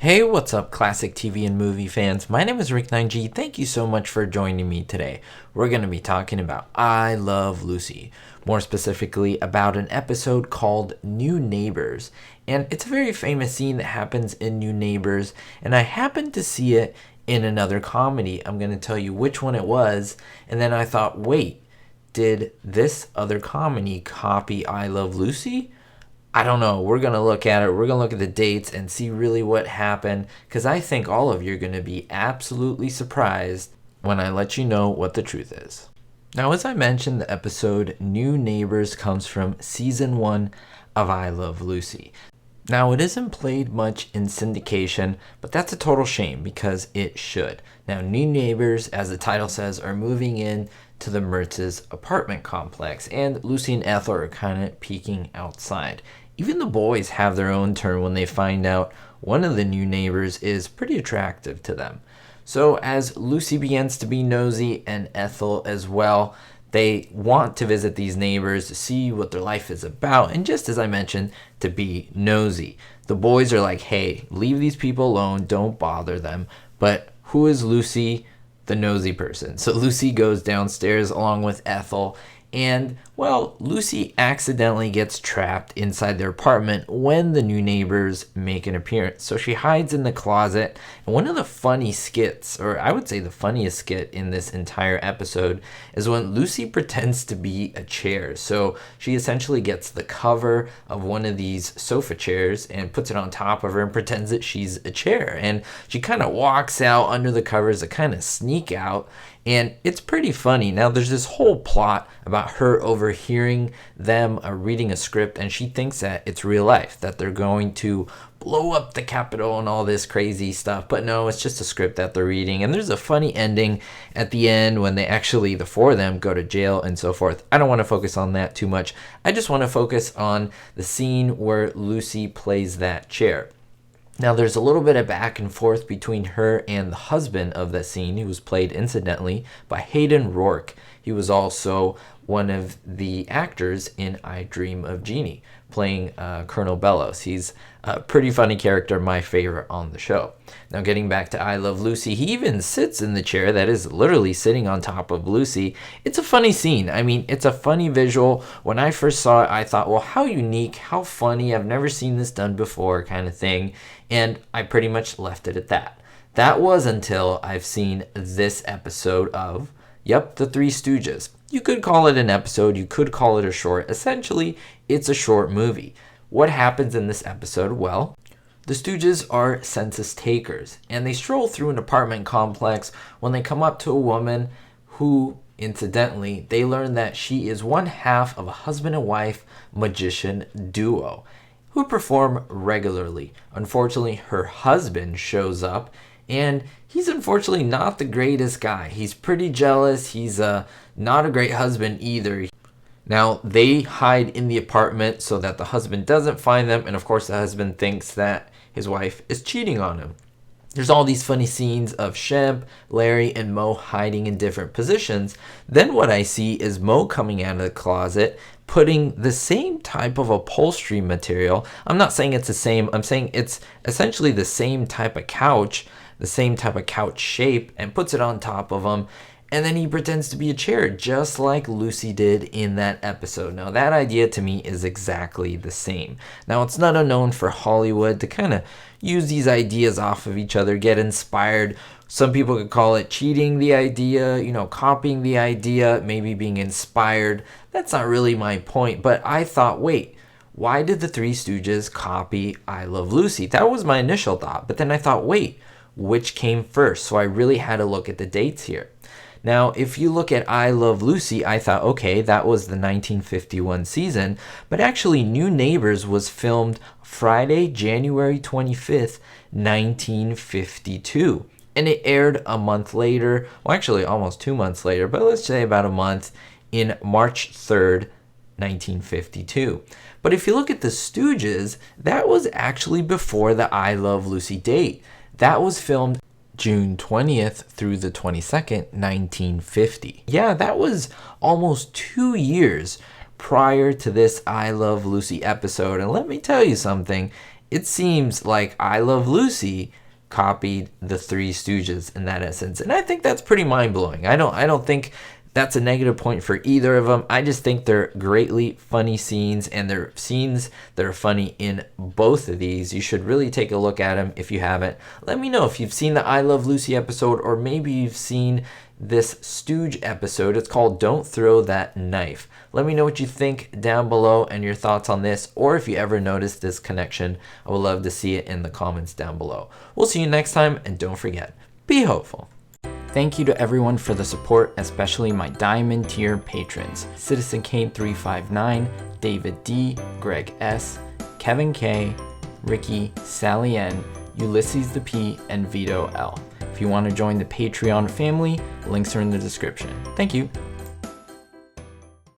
Hey, what's up, classic TV and movie fans? My name is Rick9G. Thank you so much for joining me today. We're going to be talking about I Love Lucy, more specifically about an episode called New Neighbors. And it's a very famous scene that happens in New Neighbors, and I happened to see it in another comedy. I'm going to tell you which one it was, and then I thought, wait, did this other comedy copy I Love Lucy? I don't know. We're going to look at it. We're going to look at the dates and see really what happened, because I think all of you are going to be absolutely surprised when I let you know what the truth is. Now, as I mentioned, the episode New Neighbors comes from season 1 of I Love Lucy. Now, it isn't played much in syndication, but that's a total shame because it should. Now, New Neighbors, as the title says, are moving in to the Mertz's apartment complex, and Lucy and Ethel are kind of peeking outside. Even the boys have their own turn when they find out one of the new neighbors is pretty attractive to them. So as Lucy begins to be nosy, and Ethel as well, they want to visit these neighbors to see what their life is about, and just as I mentioned, to be nosy. The boys are like, hey, leave these people alone, don't bother them. But who is Lucy? The nosy person. So Lucy goes downstairs along with Ethel, and, well, Lucy accidentally gets trapped inside their apartment when the new neighbors make an appearance. So she hides in the closet, and one of the funny skits, or I would say the funniest skit in this entire episode, is when Lucy pretends to be a chair. So she essentially gets the cover of one of these sofa chairs and puts it on top of her and pretends that she's a chair. And she kind of walks out under the covers to kind of sneak out. And it's pretty funny. Now, there's this whole plot about her overhearing them reading a script, and she thinks that it's real life, that they're going to blow up the Capitol and all this crazy stuff. But no, it's just a script that they're reading. And there's a funny ending at the end when they actually, the four of them, go to jail and so forth. I don't want to focus on that too much. I just want to focus on the scene where Lucy plays that chair. Now, there's a little bit of back and forth between her and the husband of that scene, who was played, incidentally, by Hayden Rourke. He was also one of the actors in I Dream of Jeannie, playing Colonel Bellows. He's a pretty funny character, my favorite on the show. Now, getting back to I Love Lucy, he even sits in the chair that is literally sitting on top of Lucy. It's a funny scene. I mean, it's a funny visual. When I first saw it, I thought, well, how unique, how funny. I've never seen this done before, kind of thing. And I pretty much left it at that. That was until I've seen this episode of, The Three Stooges. You could call it an episode, you could call it a short. Essentially, it's a short movie. What happens in this episode? Well, the Stooges are census takers, and they stroll through an apartment complex when they come up to a woman who, incidentally, they learn that she is one half of a husband and wife magician duo who perform regularly. Unfortunately, her husband shows up, and he's unfortunately not the greatest guy. He's pretty jealous. He's not a great husband either. Now, they hide in the apartment so that the husband doesn't find them, and of course the husband thinks that his wife is cheating on him. There's all these funny scenes of Shemp, Larry, and Mo hiding in different positions. Then what I see is Mo coming out of the closet, putting the same type of upholstery material. I'm not saying it's the same. I'm saying it's essentially the same type of couch, the same type of couch shape, and puts it on top of him. And then he pretends to be a chair, just like Lucy did in that episode. Now, that idea to me is exactly the same. Now, it's not unknown for Hollywood to kind of use these ideas off of each other, get inspired. Some people could call it cheating the idea, copying the idea, maybe being inspired. That's not really my point. But I thought, wait, why did the Three Stooges copy I Love Lucy? That was my initial thought. But then I thought, wait, which came first? So I really had to look at the dates here. Now, if you look at I Love Lucy, I thought, okay, that was the 1951 season, but actually New Neighbors was filmed Friday, January 25th, 1952. And it aired a month later, well, actually almost 2 months later, but let's say about a month, in March 3rd, 1952. But if you look at the Stooges, that was actually before the I Love Lucy date. That was filmed June 20th through the 22nd, 1950. Yeah, that was almost 2 years prior to this I Love Lucy episode. And let me tell you something, it seems like I Love Lucy copied the Three Stooges in that essence. And I think that's pretty mind-blowing. I don't think that's a negative point for either of them. I just think they're greatly funny scenes, and they're scenes that are funny in both of these. You should really take a look at them if you haven't. Let me know if you've seen the I Love Lucy episode, or maybe you've seen this Stooge episode. It's called Don't Throw That Knife. Let me know what you think down below and your thoughts on this, or if you ever noticed this connection. I would love to see it in the comments down below. We'll see you next time, and don't forget, be hopeful. Thank you to everyone for the support, especially my Diamond tier patrons: Citizen Kane 359, David D, Greg S, Kevin K, Ricky, Sally N, Ulysses the P, and Vito L. If you want to join the Patreon family, links are in the description. Thank you.